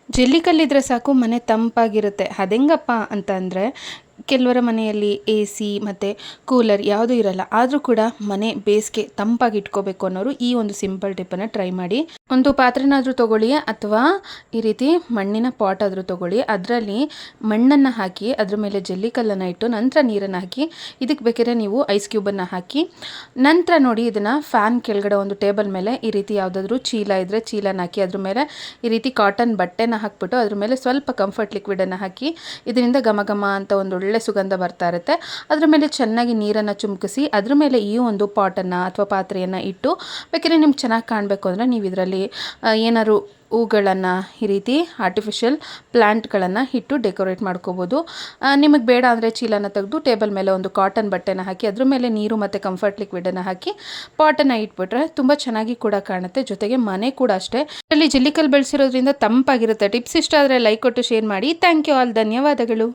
ಜಲ್ಲಿಕಲ್ಲಿದ್ರೆ ಸಾಕು ಮನೆ ತಂಪಾಗಿರುತ್ತೆ. ಅದೆಂಗಪ್ಪ ಅಂತ ಅಂದರೆ ಕೆಲವರ ಮನೆಯಲ್ಲಿ ಎ ಸಿ ಮತ್ತು ಕೂಲರ್ ಯಾವುದೂ ಇರಲ್ಲ. ಆದರೂ ಕೂಡ ಮನೆ ಬೇಸಿಗೆ ತಂಪಾಗಿ ಇಟ್ಕೋಬೇಕು ಅನ್ನೋರು ಈ ಒಂದು ಸಿಂಪಲ್ ಟಿಪ್ಪನ್ನು ಟ್ರೈ ಮಾಡಿ. ಒಂದು ಪಾತ್ರೆನಾದರೂ ತೊಗೊಳ್ಳಿ ಅಥವಾ ಈ ರೀತಿ ಮಣ್ಣಿನ ಪಾಟ್ ಆದರೂ ತೊಗೊಳ್ಳಿ. ಅದರಲ್ಲಿ ಮಣ್ಣನ್ನು ಹಾಕಿ ಅದ್ರ ಮೇಲೆ ಜಲ್ಲಿಕಲ್ಲನ್ನು ಇಟ್ಟು ನಂತರ ನೀರನ್ನು ಹಾಕಿ ಇದಕ್ಕೆ ಬೇಕಾದ್ರೆ ನೀವು ಐಸ್ ಕ್ಯೂಬನ್ನು ಹಾಕಿ ನಂತರ ನೋಡಿ ಇದನ್ನು ಫ್ಯಾನ್ ಕೆಳಗಡೆ ಒಂದು ಟೇಬಲ್ ಮೇಲೆ ಈ ರೀತಿ ಯಾವುದಾದ್ರೂ ಚೀಲ ಇದ್ದರೆ ಚೀಲನ ಹಾಕಿ ಅದ್ರ ಮೇಲೆ ಈ ರೀತಿ ಕಾಟನ್ ಬಟ್ಟೆನ ಹಾಕ್ಬಿಟ್ಟು ಅದ್ರ ಮೇಲೆ ಸ್ವಲ್ಪ ಕಂಫರ್ಟ್ ಲಿಕ್ವಿಡನ್ನು ಹಾಕಿ ಇದರಿಂದ ಘಮ ಘಮ ಅಂತ ಒಂದು ಒಳ್ಳೆ ಸುಗಂಧ ಬರ್ತಾ ಇರುತ್ತೆ. ಅದ್ರ ಮೇಲೆ ಚೆನ್ನಾಗಿ ನೀರನ್ನು ಚಿಮುಕಿಸಿ ಅದ್ರ ಮೇಲೆ ಈ ಒಂದು ಪಾಟನ್ನು ಅಥವಾ ಪಾತ್ರೆಯನ್ನು ಇಟ್ಟು ಬೇಕಾದ್ರೆ ನಿಮ್ಗೆ ಚೆನ್ನಾಗಿ ಕಾಣಬೇಕು ಅಂದರೆ ನೀವು ಇದರಲ್ಲಿ ಏನಾದ್ರು ಹೂಗಳನ್ನು ಈ ರೀತಿ ಆರ್ಟಿಫಿಷಿಯಲ್ ಪ್ಲ್ಯಾಂಟ್ಗಳನ್ನು ಇಟ್ಟು ಡೆಕೋರೇಟ್ ಮಾಡ್ಕೋಬೋದು. ನಿಮಗೆ ಬೇಡ ಅಂದರೆ ಚೀಲನ ತೆಗೆದು ಟೇಬಲ್ ಮೇಲೆ ಒಂದು ಕಾಟನ್ ಬಟ್ಟೆನ ಹಾಕಿ ಅದ್ರ ಮೇಲೆ ನೀರು ಮತ್ತು ಕಂಫರ್ಟ್ ಲಿಕ್ವಿಡನ್ನು ಹಾಕಿ ಪಾಟನ್ನು ಇಟ್ಬಿಟ್ರೆ ತುಂಬ ಚೆನ್ನಾಗಿ ಕೂಡ ಕಾಣುತ್ತೆ. ಜೊತೆಗೆ ಮನೆ ಕೂಡ ಅಷ್ಟೇ ಅಲ್ಲಿ ಜಲ್ಲಿಕಲ್ಲು ಬೆಳೆಸಿರೋದ್ರಿಂದ ತಂಪಾಗಿರುತ್ತೆ. ಟಿಪ್ಸ್ ಇಷ್ಟ ಆದರೆ ಲೈಕ್ ಕೊಟ್ಟು ಶೇರ್ ಮಾಡಿ. Thank you all. ಧನ್ಯವಾದಗಳು.